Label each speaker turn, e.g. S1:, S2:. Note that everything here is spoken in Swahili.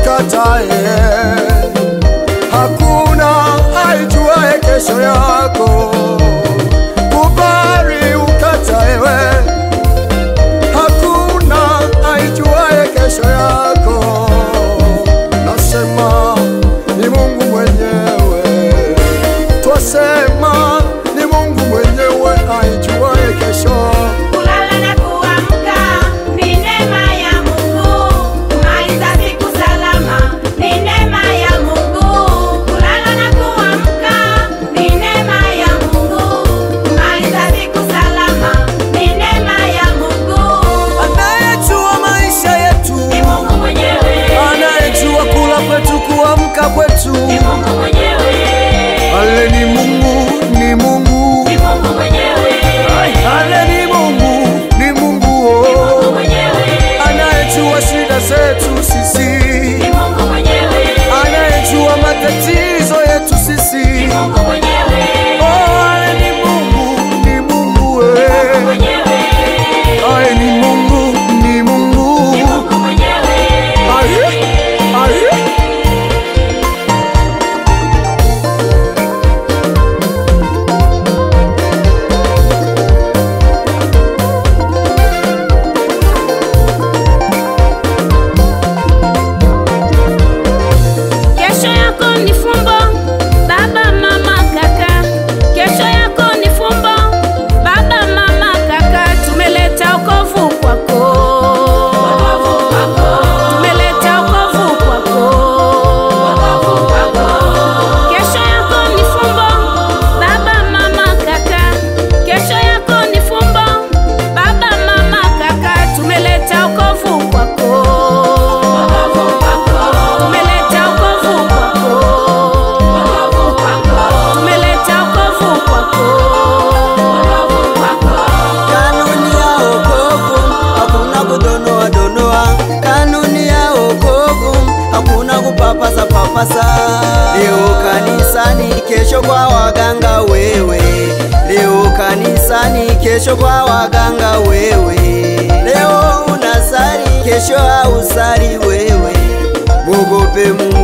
S1: ukatae. Hakuna aijuaye kesho yako. Kubali ukatae we. Hakuna aijuaye kesho yako. Nasema ni Mungu mwenyewe. Twasema ni Mungu mwenyewe aijuaye kesho. Kwetu ni Mungu mwenyewe. Ale ni Mungu, ni Mungu. Ni Mungu mwenyewe. Ale ni Mungu, ni Mungu. Ni Mungu mwenyewe. Anayejua shida zetu sisi. Ni Mungu mwenyewe. Anayejua matatizo yetu sisi. Ni Mungu mwenyewe. Oh, ale ni Mungu, ni Mungu. Ni Mungu mwenyewe. Ale ni Mungu, ni Mungu. Ni Mungu mwenyewe. Aye. Leo kanisani, kesho kwa waganga wewe. Leo kanisani, kesho kwa waganga wewe. Leo unasali, kesho hausali wewe. Mwogope Mungu.